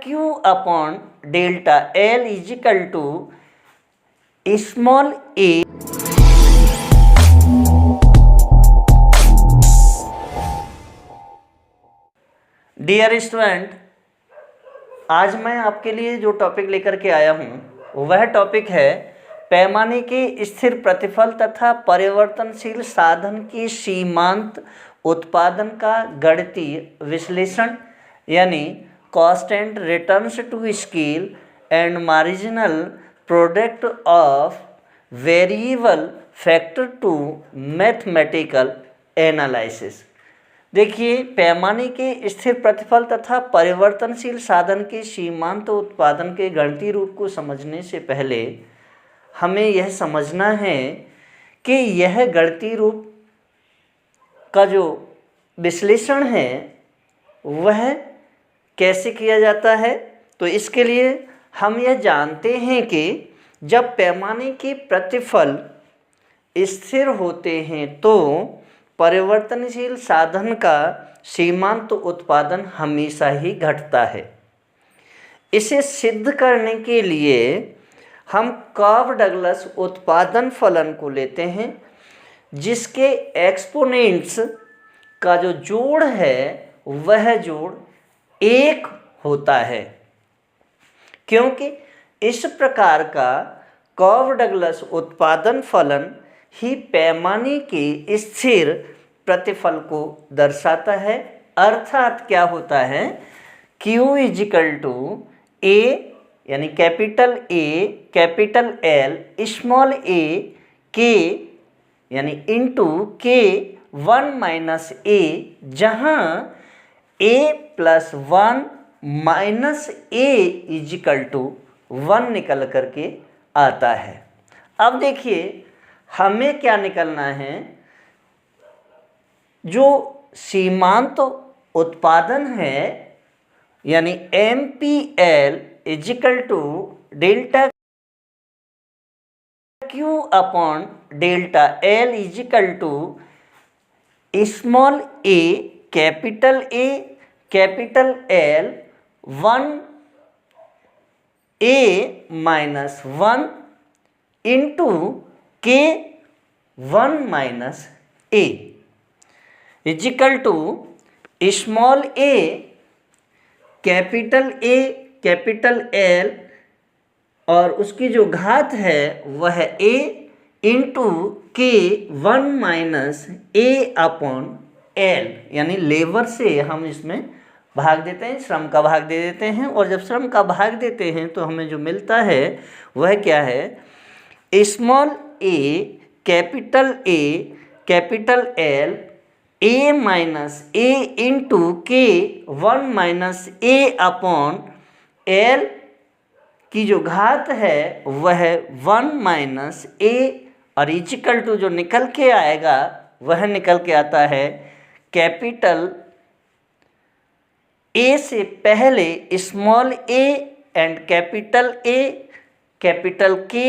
Q upon delta L is equal to small a। Dear student, आज मैं आपके लिए जो टॉपिक लेकर के आया हूँ वह टॉपिक है पैमाने के स्थिर प्रतिफल तथा परिवर्तनशील साधन की सीमांत उत्पादन का गणितीय विश्लेषण, यानी cost and returns to scale and marginal product of variable factor to mathematical analysis. देखिए, पैमाने के स्थिर प्रतिफल तथा परिवर्तनशील साधन के सीमांत उत्पादन के गणितीय रूप को समझने से पहले हमें यह समझना है कि यह गणितीय रूप का जो विश्लेषण है वह कैसे किया जाता है। तो इसके लिए हम यह जानते हैं कि जब पैमाने के प्रतिफल स्थिर होते हैं तो परिवर्तनशील साधन का सीमांत उत्पादन हमेशा ही घटता है। इसे सिद्ध करने के लिए हम कॉव डगलस उत्पादन फलन को लेते हैं, जिसके एक्सपोनेंट्स का जो जोड़ है वह जोड़ 1 होता है, क्योंकि इस प्रकार का कॉव डगलस उत्पादन फलन ही पैमाने के स्थिर प्रतिफल को दर्शाता है। अर्थात क्या होता है, Q is equal to A यानी capital A capital L small a K यानी इंटू K 1 माइनस A, जहाँ A plus 1 minus A is equal to 1 निकल करके आता है। अब देखिए, हमें क्या निकलना है, जो सीमांत उत्पादन है यानी MPL is equal to delta Q upon delta L is equal to small a capital L 1 a minus 1 into K 1 minus a is equal to small a capital L और उसकी जो घात है वह a into K 1 minus a upon L, यानी labour से हम इसमें भाग देते हैं, श्रम का भाग दे देते हैं। और जब श्रम का भाग देते हैं तो हमें जो मिलता है वह क्या है, small a capital L a minus a into K 1 minus a upon L की जो घात है वह 1 माइनस a, और इजिकल टू जो निकल के आएगा वह निकल के आता है कैपिटल A से पहले small a and capital A capital K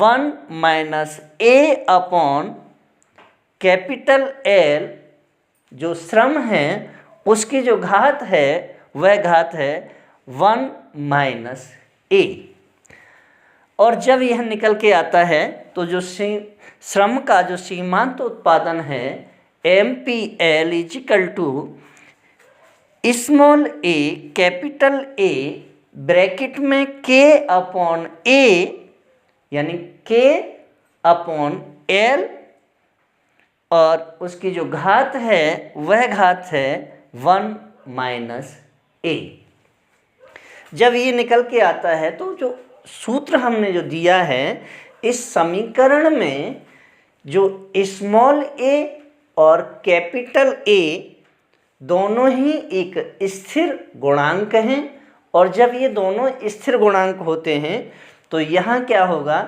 1 minus a upon capital L, जो श्रम है उसकी जो घात है वह घात है 1 माइनस a। और जब यह निकल के आता है तो जो श्रम का जो सीमांत उत्पादन है MPL is equal to small a capital A bracket में K अपॉन A यानी K अपॉन L, और उसकी जो घात है वह घात है 1 माइनस a। जब ये निकल के आता है तो जो सूत्र हमने जो दिया है इस समीकरण में जो स्मॉल a और कैपिटल A दोनों ही एक स्थिर गुणांक हैं, और जब ये दोनों स्थिर गुणांक होते हैं तो यहाँ क्या होगा,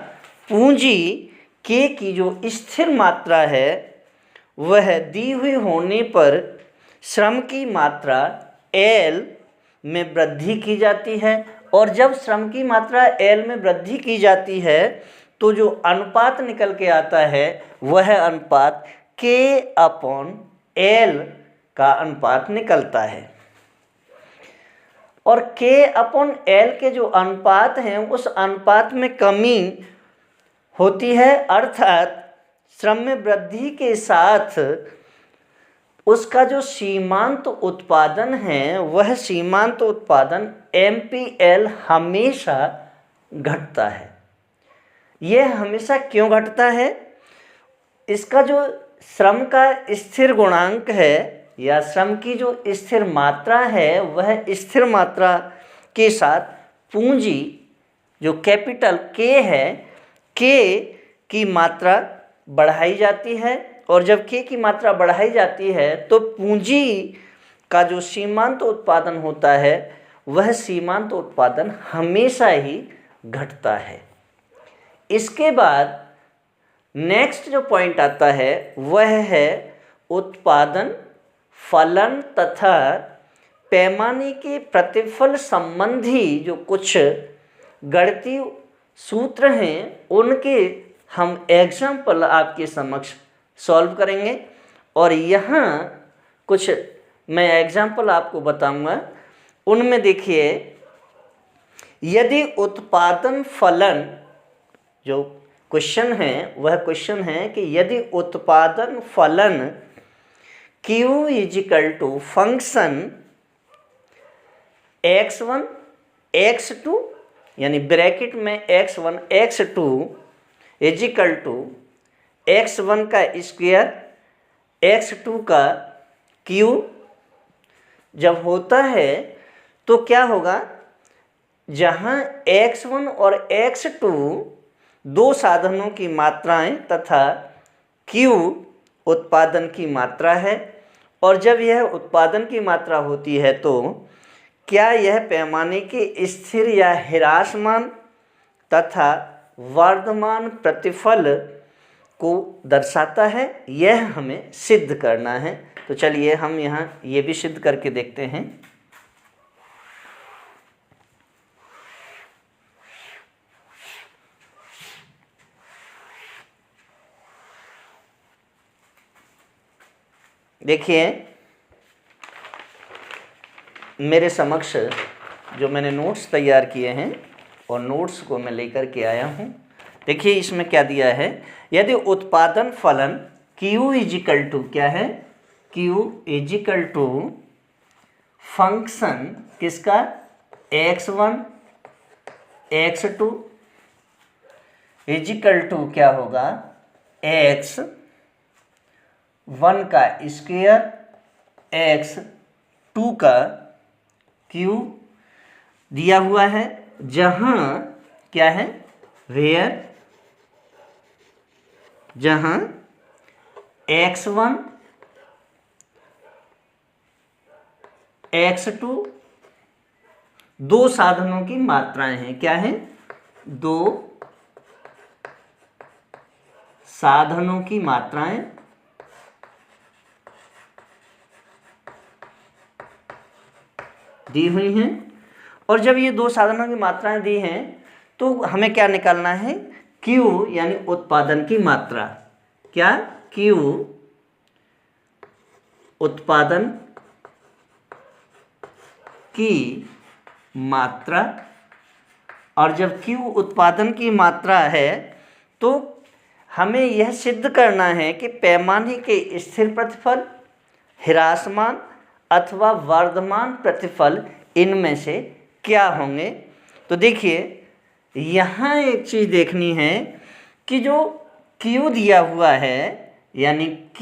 पूंजी K की जो स्थिर मात्रा है वह दी हुई होने पर श्रम की मात्रा L में वृद्धि की जाती है, और जब श्रम की मात्रा L में वृद्धि की जाती है तो जो अनुपात निकल के आता है वह अनुपात K अपॉन L का अनुपात निकलता है। और K/L के जो अनुपात हैं उस अनुपात में कमी होती है, अर्थात श्रम में वृद्धि के साथ उसका जो सीमांत उत्पादन है वह सीमांत उत्पादन MPL हमेशा घटता है। यह हमेशा क्यों घटता है? इसका जो श्रम का स्थिर गुणांक है या श्रम की जो स्थिर मात्रा है वह स्थिर मात्रा के साथ पूंजी जो कैपिटल K है, K की मात्रा बढ़ाई जाती है, और जब K की मात्रा बढ़ाई जाती है तो पूंजी का जो सीमांत उत्पादन होता है वह सीमांत उत्पादन हमेशा ही घटता है। इसके बाद नेक्स्ट जो पॉइंट आता है वह है उत्पादन फलन तथा पैमाने के प्रतिफल संबंधी जो कुछ गणितीय सूत्र हैं उनके हम एग्जाम्पल आपके समक्ष सॉल्व करेंगे। और यहाँ कुछ मैं एग्जाम्पल आपको बताऊंगा। उनमें देखिए, यदि उत्पादन फलन जो क्वेश्चन है वह क्वेश्चन है कि यदि उत्पादन फलन Q = फंक्शन x1 x2 यानी ब्रैकेट में x1 x2 = x1 का स्क्वायर x2 का क्यूब जब होता है तो क्या होगा, जहाँ x1 और x2 दो साधनों की मात्राएं तथा Q उत्पादन की मात्रा है, और जब यह उत्पादन की मात्रा होती है तो क्या यह पैमाने के स्थिर या ह्रासमान तथा वर्धमान प्रतिफल को दर्शाता है, यह हमें सिद्ध करना है। तो चलिए हम यहाँ ये भी सिद्ध करके देखते हैं। देखिए मेरे समक्ष जो मैंने नोट्स तैयार किए हैं और नोट्स को मैं लेकर के आया हूँ। देखिए इसमें क्या दिया है, यदि उत्पादन फलन Q = क्या है, Q = फंक्शन किसका, x1 x2 = क्या होगा, x1 का स्क्वायर x2 का क्यूब दिया हुआ है, जहाँ क्या है, वेयर जहाँ x1 x2 दो साधनों की मात्राएं हैं। क्या है, दो साधनों की मात्राएं दी हुई हैं, और जब ये दो साधनों की मात्राएं दी हैं तो हमें क्या निकालना है, Q यानी उत्पादन की मात्रा। क्या, Q उत्पादन की मात्रा, और जब Q उत्पादन की मात्रा है तो हमें यह सिद्ध करना है कि पैमाने के स्थिर प्रतिफल, ह्रासमान अथवा वर्धमान प्रतिफल इनमें से क्या होंगे। तो देखिए यहाँ एक चीज़ देखनी है कि जो Q दिया हुआ है यानी Q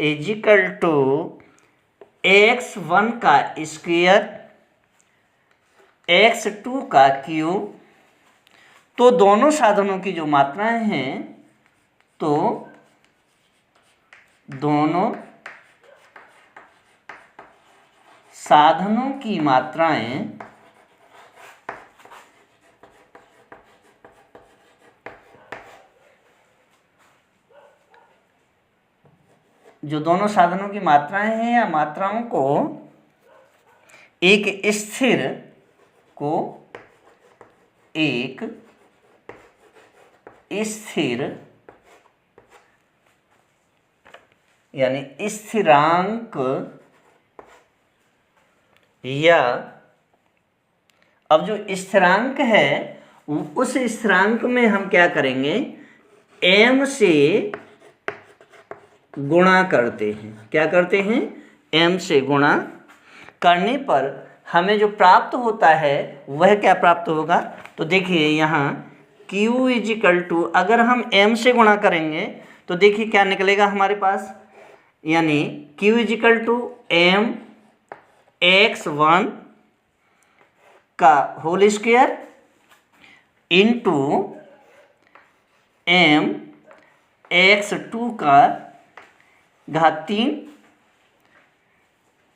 = x1 का स्क्वायर x2 का क्यूब, तो दोनों साधनों की जो मात्राएं हैं, तो दोनों साधनों की मात्राएं जो दोनों साधनों की मात्राएं हैं या मात्राओं को एक स्थिर यानी स्थिरांक या अब जो स्थिरांक है उस स्थिरांक में हम क्या करेंगे, m से गुणा करते हैं। क्या करते हैं, m से गुणा करने पर हमें जो प्राप्त होता है वह क्या प्राप्त होगा। तो देखिए यहाँ q इजिकल टू, अगर हम m से गुणा करेंगे तो देखिए क्या निकलेगा हमारे पास, यानी q equal to m x1 का whole square into m x2 का घात 3,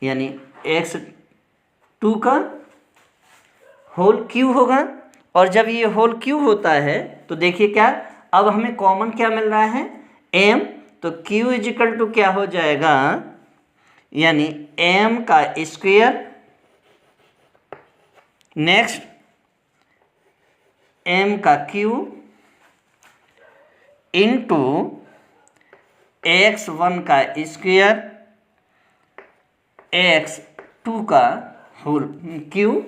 यानी x2 का होल क्यू होगा। और जब ये होल क्यू होता है तो देखिए क्या, अब हमें कॉमन क्या मिल रहा है, m, तो q इजिकल टू क्या हो जाएगा, यानी m का स्क्वायर, नेक्स्ट m का क्यू इंटू x1 का स्क्वायर x2 का होल क्यू,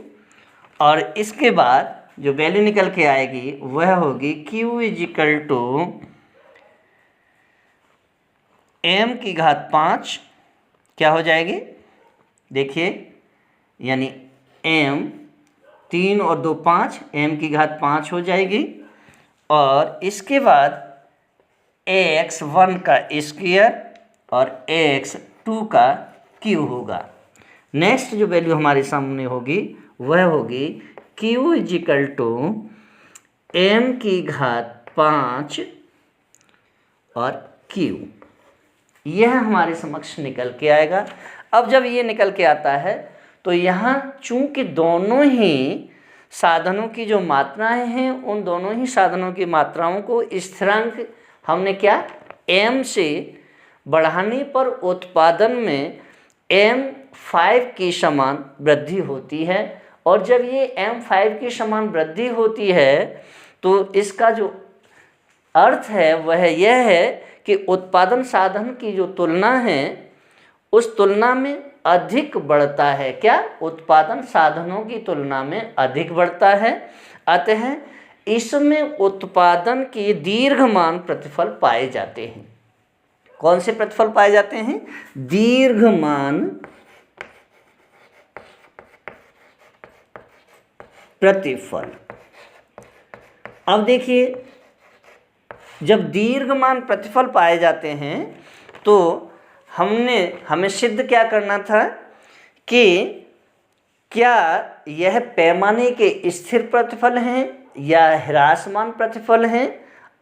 और इसके बाद जो वैल्यू निकल के आएगी वह होगी q इजिकल टू m की घात 5 क्या हो जाएगी, देखिए यानी m 3 और 2 5, m की घात 5 हो जाएगी। और इसके बाद x1 का स्क्वायर और x2 का क्यू होगा। नेक्स्ट जो वैल्यू हमारे सामने होगी वह होगी q इजिकल टू m की घात 5 और q, यह हमारे समक्ष निकल के आएगा। अब जब ये निकल के आता है तो यहाँ चूंकि दोनों ही साधनों की जो मात्राएं हैं उन दोनों ही साधनों की मात्राओं को स्थिरांक हमने क्या, m से बढ़ाने पर उत्पादन में m5 की समान वृद्धि होती है। और जब ये m5 की समान वृद्धि होती है तो इसका जो अर्थ है वह यह है कि उत्पादन साधन की जो तुलना है उस तुलना में अधिक बढ़ता है। क्या, उत्पादन साधनों की तुलना में अधिक बढ़ता है, अतः इसमें उत्पादन के दीर्घमान प्रतिफल पाए जाते हैं। कौन से प्रतिफल पाए जाते हैं, दीर्घमान प्रतिफल। अब देखिए जब दीर्घमान प्रतिफल पाए जाते हैं तो हमें सिद्ध क्या करना था कि क्या यह पैमाने के स्थिर प्रतिफल हैं या ह्रासमान प्रतिफल हैं,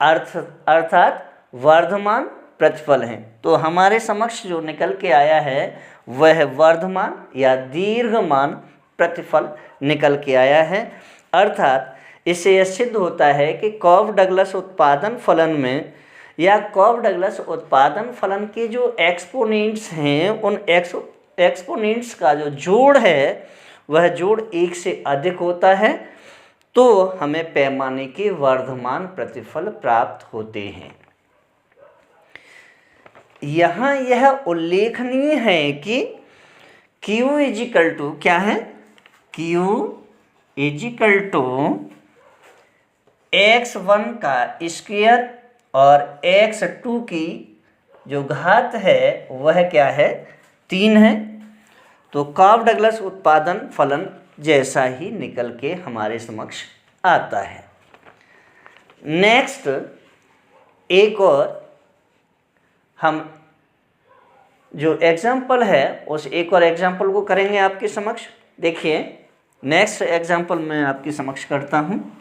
अर्थात वर्धमान प्रतिफल हैं। तो हमारे समक्ष जो निकल के आया है वह वर्धमान या दीर्घमान प्रतिफल निकल के आया है। अर्थात इससे यह सिद्ध होता है कि कॉफ डगलस उत्पादन फलन में या कॉफ डगलस उत्पादन फलन के जो एक्सपोनेंट्स हैं उन एक्सपोनेंट्स का जो जोड़ है वह जोड़ 1 से अधिक होता है तो हमें पैमाने के वर्धमान प्रतिफल प्राप्त होते हैं। यहाँ यह उल्लेखनीय है कि Q इजिकल टू क्या है, Q इजिकल टू x1 का स्क्वायर और x2 की जो घात है वह क्या है, 3 है। तो कॉफ डगलस उत्पादन फलन जैसा ही निकल के हमारे समक्ष आता है। नेक्स्ट एक और हम जो एग्जाम्पल है उस एक और एग्जाम्पल को करेंगे आपके समक्ष। देखिए नेक्स्ट एग्जाम्पल मैं आपके समक्ष करता हूँ।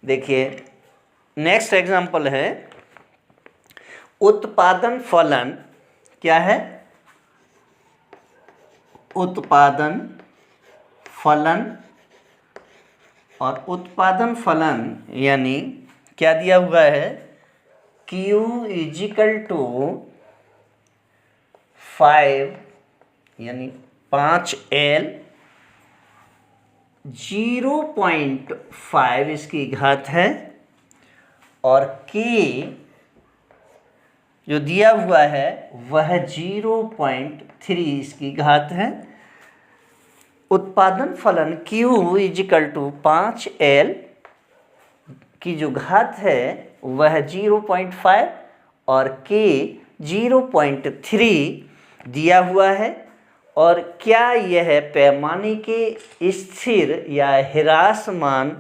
देखिए नेक्स्ट एग्जाम्पल है उत्पादन फलन। क्या है, उत्पादन फलन। और उत्पादन फलन यानी क्या दिया हुआ है, Q इजिकल टू 5 यानी 5L 0.5 इसकी घात है और K जो दिया हुआ है वह 0.3 इसकी घात है। उत्पादन फलन Q = 5L की जो घात है वह 0.5 और K 0.3 दिया हुआ है। और क्या यह पैमाने के स्थिर या ह्रासमान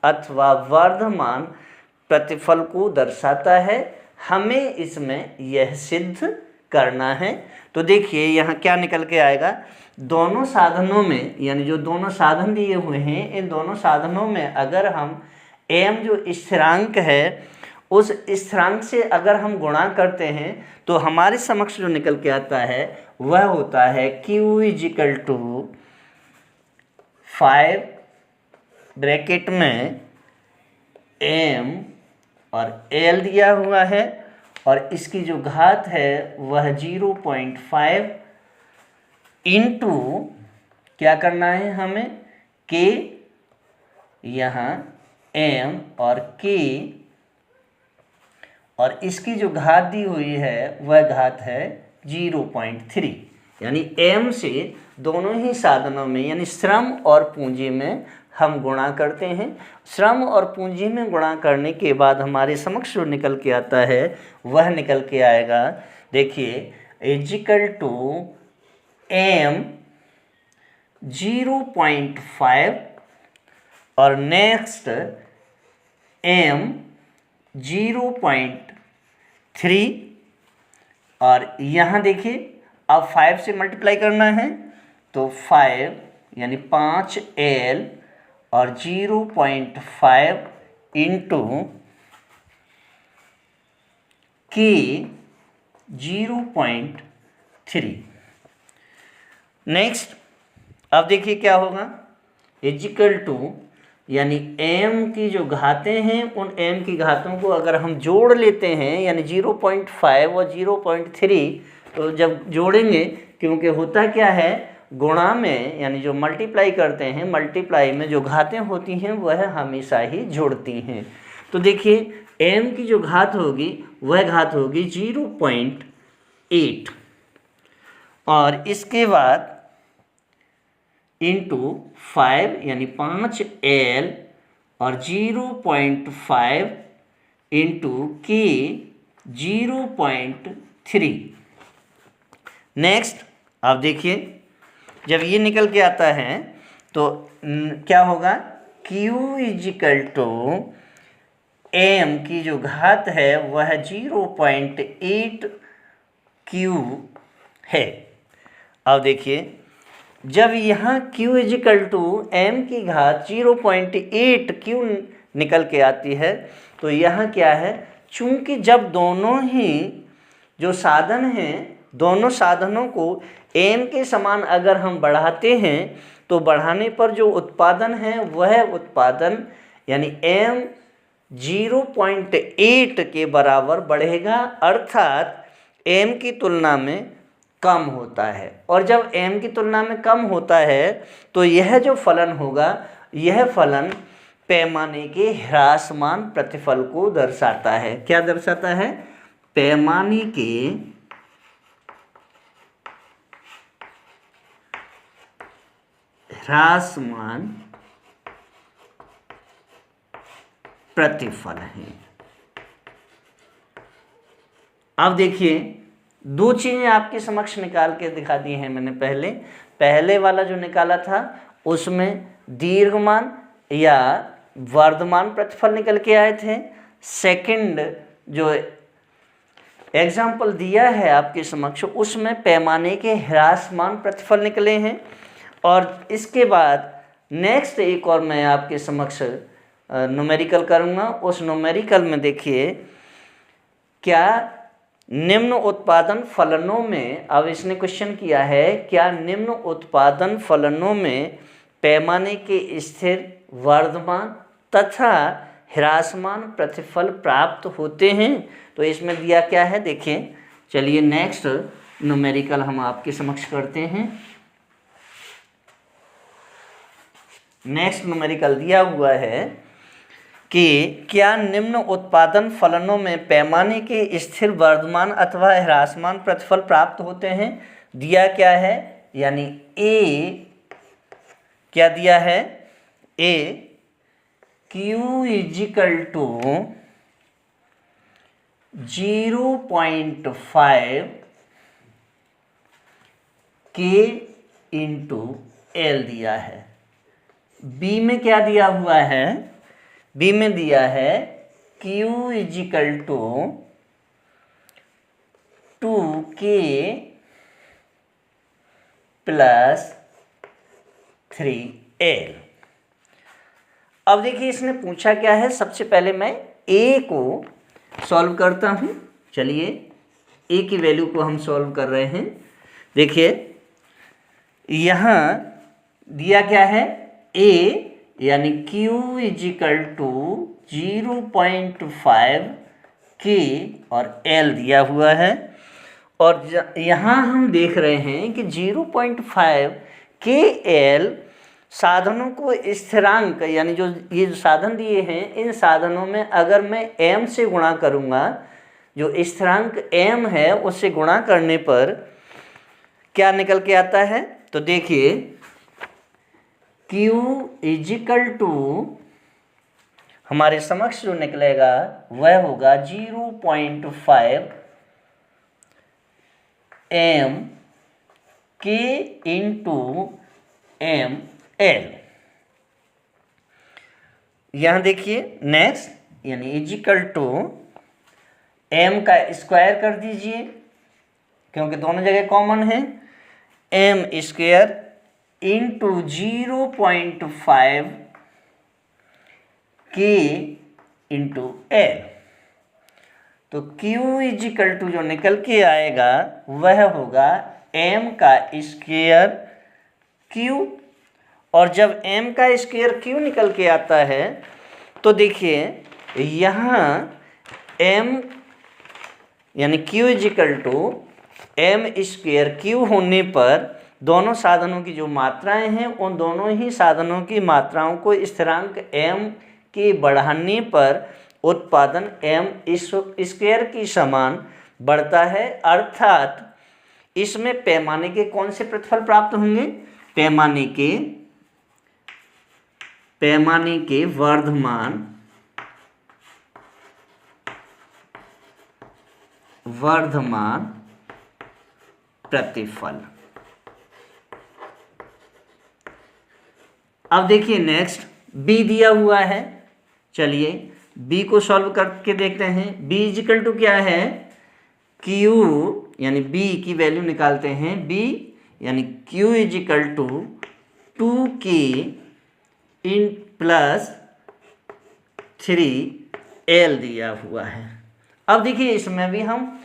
अथवा वर्धमान प्रतिफल को दर्शाता है? हमें इसमें यह सिद्ध करना है। तो देखिए यहाँ क्या निकल के आएगा, दोनों साधनों में यानी जो दोनों साधन दिए हुए हैं इन दोनों साधनों में अगर हम m जो स्थिरांक है उस स्थिरांक से अगर हम गुणा करते हैं तो हमारे समक्ष जो निकल के आता है वह होता है Q = 5 ब्रैकेट में m और L दिया हुआ है और इसकी जो घात है वह 0.5 इंटू क्या करना है हमें K, यहाँ m और K और इसकी जो घात दी हुई है वह घात है 0.3 यानी m से दोनों ही साधनों में यानी श्रम और पूंजी में हम गुणा करते हैं। श्रम और पूंजी में गुणा करने के बाद हमारे समक्ष जो निकल के आता है वह निकल के आएगा, देखिए = m 0.5 और नेक्स्ट m 0.3 और यहाँ देखिए अब 5 से मल्टीप्लाई करना है तो 5 यानी 5L और 0.5 इंटू K 0.3। नेक्स्ट अब देखिए क्या होगा, = यानी m की जो घातें हैं उन m की घातों को अगर हम जोड़ लेते हैं यानी 0.5 और 0.3 तो जब जोड़ेंगे, क्योंकि होता क्या है गुणा में यानी जो मल्टीप्लाई करते हैं मल्टीप्लाई में जो घातें होती हैं वह हमेशा ही जुड़ती हैं। तो देखिए m की जो घात होगी वह घात होगी 0.8 और इसके बाद इंटू 5 यानी 5L और 0.5 इंटू K 0.3। नेक्स्ट अब देखिए जब ये निकल के आता है तो क्या होगा, Q = m की जो घात है वह 0.8 Q है। अब देखिए जब यहाँ Q = m की घात 0.8 Q निकल के आती है तो यहाँ क्या है, चूंकि जब दोनों ही जो साधन हैं दोनों साधनों को m के समान अगर हम बढ़ाते हैं तो बढ़ाने पर जो उत्पादन है वह उत्पादन यानी m 0.8 के बराबर बढ़ेगा, अर्थात m की तुलना में कम होता है। और जब m की तुलना में कम होता है तो यह जो फलन होगा यह फलन पैमाने के ह्रासमान प्रतिफल को दर्शाता है। क्या दर्शाता है, पैमाने के ह्रासमान प्रतिफल है। अब देखिए दो चीज़ें आपके समक्ष निकाल के दिखा दी हैं मैंने। पहले वाला जो निकाला था उसमें दीर्घमान या वर्धमान प्रतिफल निकल के आए थे। सेकंड जो एग्जाम्पल दिया है आपके समक्ष उसमें पैमाने के ह्रासमान प्रतिफल निकले हैं। और इसके बाद नेक्स्ट एक और मैं आपके समक्ष न्यूमेरिकल करूँगा। उस न्यूमेरिकल में देखिए क्या निम्न उत्पादन फलनों में, अब इसने क्वेश्चन किया है क्या निम्न उत्पादन फलनों में पैमाने के स्थिर, वर्धमान तथा ह्रासमान प्रतिफल प्राप्त होते हैं। तो इसमें दिया क्या है देखिए, चलिए नेक्स्ट न्यूमेरिकल हम आपके समक्ष करते हैं। नेक्स्ट न्यूमेरिकल दिया हुआ है कि क्या निम्न उत्पादन फलनों में पैमाने के स्थिर वर्धमान अथवा ह्रासमान प्रतिफल प्राप्त होते हैं। दिया क्या है, यानी ए क्या दिया है, A Q equal to 0.5 K into L दिया है। बी में क्या दिया हुआ है, बी में दिया है Q equal to 2K plus 3L। अब देखिए इसने पूछा क्या है, सबसे पहले मैं ए को सॉल्व करता हूँ। चलिए ए की वैल्यू को हम सॉल्व कर रहे हैं। देखिए यहाँ दिया क्या है, ए यानी Q इजिकल टू 0.5 K और L दिया हुआ है। और यहाँ हम देख रहे हैं कि 0.5 KL साधनों को स्थिरांक, यानी जो ये जो साधन दिए हैं, इन साधनों में अगर मैं m से गुणा करूँगा, जो स्थिरांक m है उससे गुणा करने पर क्या निकल के आता है, तो देखिए Q इजिकल टू हमारे समक्ष जो निकलेगा वह होगा 0.5 m K into M L. यहाँ देखिए नेक्स्ट यानी इजिकल टू m का स्क्वायर कर दीजिए क्योंकि दोनों जगह कॉमन है, m square into 0.5 K into L. तो Q इजिकल टू जो निकल के आएगा वह होगा m का स्क्वायर Q। और जब m का स्क्वायर Q निकल के आता है तो देखिए यहाँ m यानी Q equal to m square Q होने पर दोनों साधनों की जो मात्राएं हैं उन दोनों ही साधनों की मात्राओं को स्थिरांक m के बढ़ाने पर उत्पादन m स्क्वायर की समान बढ़ता है। अर्थात इसमें पैमाने के कौन से प्रतिफल प्राप्त होंगे, पैमाने के वर्धमान प्रतिफल। अब देखिए नेक्स्ट बी दिया हुआ है। चलिए बी को सॉल्व करके देखते हैं। बी इजिकल टू क्या है, Q यानी B की वैल्यू निकालते हैं। B यानी Q इजिकल टू 2K इन प्लस 3L दिया हुआ है। अब देखिए इसमें भी हम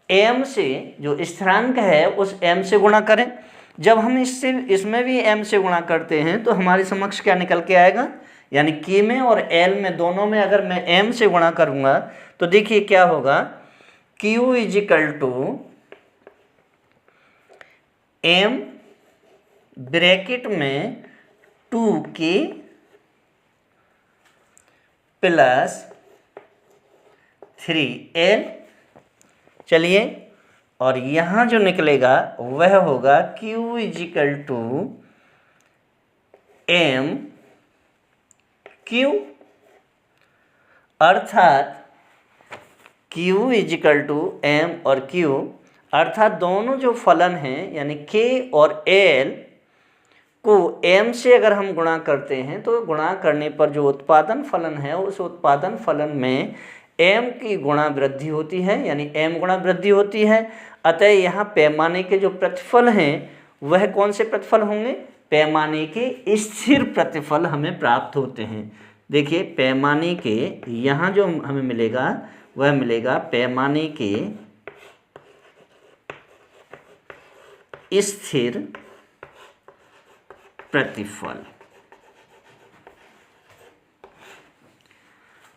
m से जो स्थिरांक है उस m से गुणा करें। जब हम इसमें भी m से गुणा करते हैं तो हमारे समक्ष क्या निकल के आएगा, यानी K में और L में दोनों में अगर मैं m से गुणा करूँगा तो देखिए क्या होगा, Q equal to m bracket में 2K प्लस 3L। चलिए और यहाँ जो निकलेगा वह होगा Q equal to m Q, अर्थात Q इजिकल टू m और Q, अर्थात दोनों जो फलन हैं यानी K और L को m से अगर हम गुणा करते हैं तो गुणा करने पर जो उत्पादन फलन है उस उत्पादन फलन में m की गुणा वृद्धि होती है, यानी m गुणा वृद्धि होती है। अतः यहाँ पैमाने के जो प्रतिफल हैं वह कौन से प्रतिफल होंगे, पैमाने के स्थिर प्रतिफल हमें प्राप्त होते हैं। देखिए पैमाने के यहाँ जो हमें मिलेगा वह मिलेगा पैमाने के स्थिर प्रतिफल,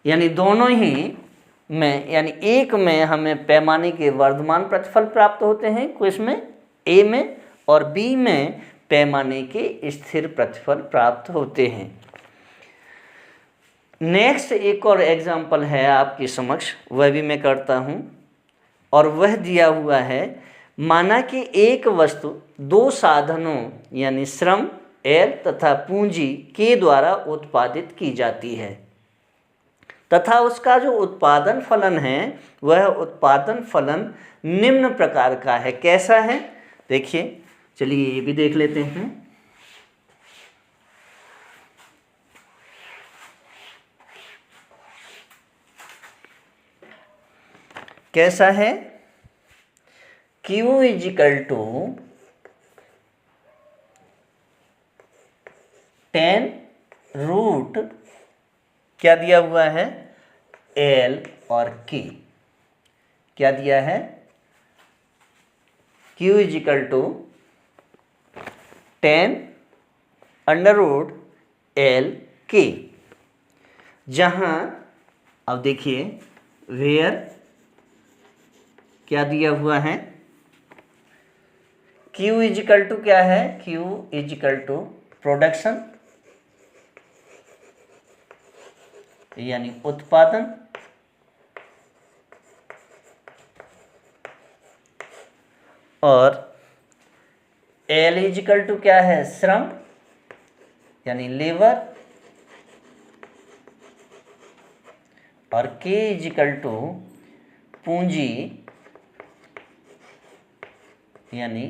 यानी दोनों ही में यानी एक में हमें पैमाने के वर्धमान प्रतिफल प्राप्त होते हैं क्विज में ए में, और बी में पैमाने के स्थिर प्रतिफल प्राप्त होते हैं। नेक्स्ट एक और एग्जाम्पल है आपके समक्ष, वह भी मैं करता हूँ, और वह दिया हुआ है, माना कि एक वस्तु दो साधनों यानी श्रम एल तथा पूंजी के द्वारा उत्पादित की जाती है तथा उसका जो उत्पादन फलन है वह उत्पादन फलन निम्न प्रकार का है। कैसा है देखिए, चलिए ये भी देख लेते हैं। कैसा है, Q इजिकल टू 10 रूट क्या दिया हुआ है L और K, क्या दिया है Q equal to 10 under root L K, जहाँ अब देखिए वेयर क्या दिया हुआ है, Q इजिकल टू क्या है, Q इजिकल टू प्रोडक्शन यानी उत्पादन, और L इजिकल टू क्या है, श्रम यानी लेबर, और K इजिकल टू पूंजी यानी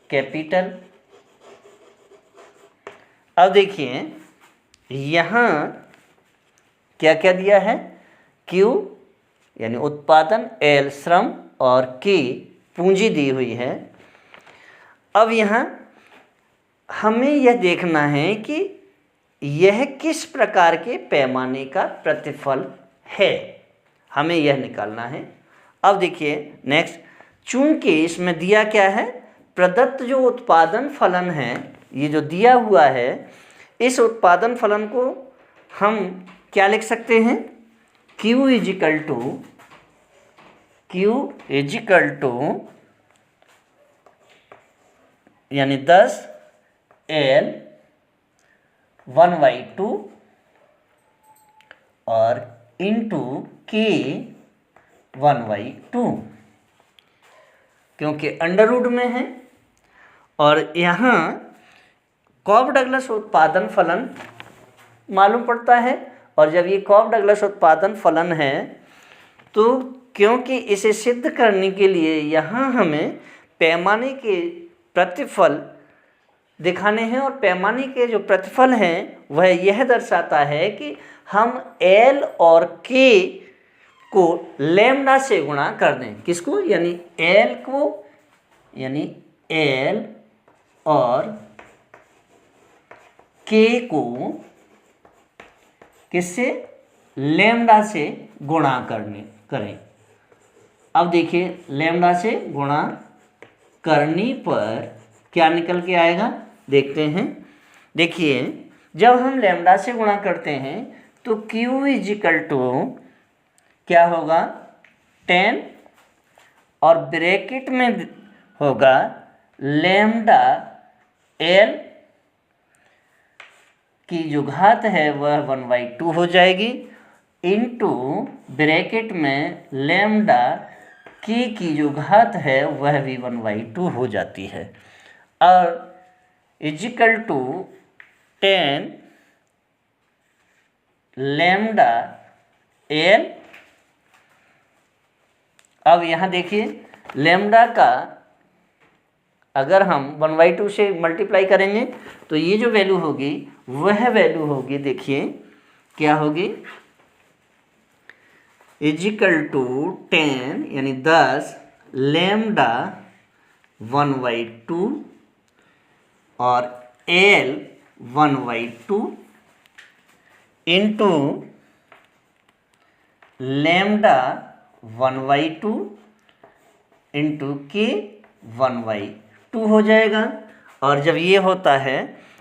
कैपिटल। अब देखिए यहाँ क्या क्या दिया है, Q यानी उत्पादन, L श्रम और K पूंजी दी हुई है। अब यहाँ हमें यह देखना है कि यह किस प्रकार के पैमाने का प्रतिफल है, हमें यह निकालना है। अब देखिए नेक्स्ट, चूंकि इसमें दिया क्या है, प्रदत्त जो उत्पादन फलन है, ये जो दिया हुआ है, इस उत्पादन फलन को हम क्या लिख सकते हैं, Q इजिकल टू यानी 10 L 1/2 और इंटू K 1/2, क्योंकि अंडर रूट में है। और यहाँ कॉफ डगलस उत्पादन फलन मालूम पड़ता है, और जब ये कॉफ डगलस उत्पादन फलन है तो क्योंकि इसे सिद्ध करने के लिए यहाँ हमें पैमाने के प्रतिफल दिखाने हैं, और पैमाने के जो प्रतिफल हैं वह यह दर्शाता है कि हम L और K को लैम्डा से गुणा कर दें। किसको, यानी L को, यानी L और K को किससे, लैम्डा से गुणा करें। अब देखिए लैम्डा से गुणा करने पर क्या निकल के आएगा, देखते हैं। देखिए जब हम लैम्डा से गुणा करते हैं तो Q इजिकल टू क्या होगा, 10 और ब्रैकेट में होगा लैम्डा L की जो घात है वह 1/2 हो जाएगी, इंटू ब्रैकेट में लैम्डा K की जो घात है वह भी 1/2 हो जाती है, और इजिकल टू 10 लैम्डा L। अब यहाँ देखिए लैम्डा का अगर हम 1/2 से मल्टीप्लाई करेंगे तो ये जो वैल्यू होगी वह वैल्यू होगी, देखिए क्या होगी, इजिकल टू 10 यानी 10 लैम्डा 1/2 और L 1/2 into lambda 1/2 into K 1/2 हो जाएगा। और जब ये होता है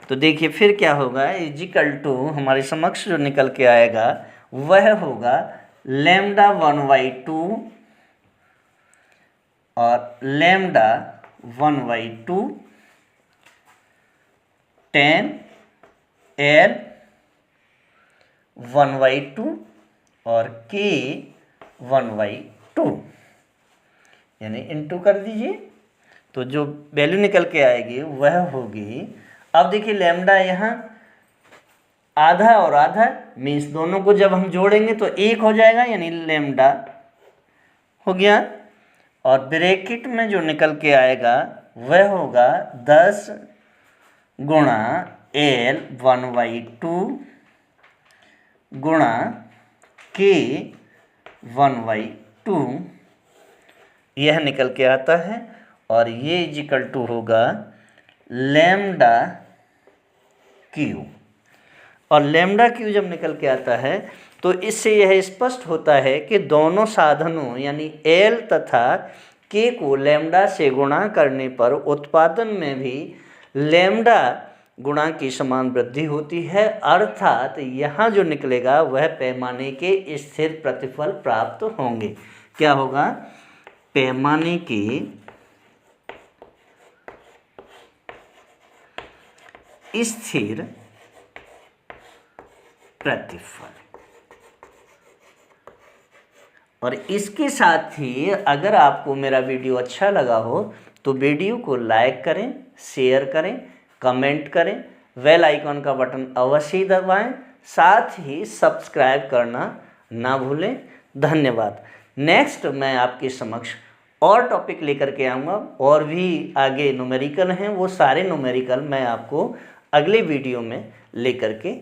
तो देखिए फिर क्या होगा, इजिकल टू हमारे समक्ष जो निकल के आएगा वह होगा लैम्डा 1/2 और लैम्डा 1/2 tan L 1/2 और K 1/2 यानी इनटू कर दीजिए, तो जो वैल्यू निकल के आएगी वह होगी, अब देखिए लैम्डा यहाँ आधा और आधा मीन्स दोनों को जब हम जोड़ेंगे तो एक हो जाएगा, यानी लैम्डा हो गया। और ब्रैकेट में जो निकल के आएगा वह होगा 10 गुणा L 1/2 गुणा K 1/2, यह निकल के आता है। और ये इजिकल टू होगा लैम्डा क्यू। और लैम्डा क्यू जब निकल के आता है तो इससे यह स्पष्ट होता है कि दोनों साधनों यानी L तथा K को लैम्डा से गुणा करने पर उत्पादन में भी लैम्डा गुणा की समान वृद्धि होती है, अर्थात यहाँ जो निकलेगा वह पैमाने के स्थिर प्रतिफल प्राप्त होंगे। क्या होगा? पैमाने के स्थिर प्रतिफल। और इसके साथ ही अगर आपको मेरा वीडियो अच्छा लगा हो तो वीडियो को लाइक करें, शेयर करें, कमेंट करें, बेल आइकॉन का बटन अवश्य दबाएं, साथ ही सब्सक्राइब करना ना भूलें। धन्यवाद। नेक्स्ट मैं आपके समक्ष और टॉपिक लेकर के आऊँगा, और भी आगे न्यूमेरिकल हैं, वो सारे न्यूमेरिकल मैं आपको अगले वीडियो में लेकर के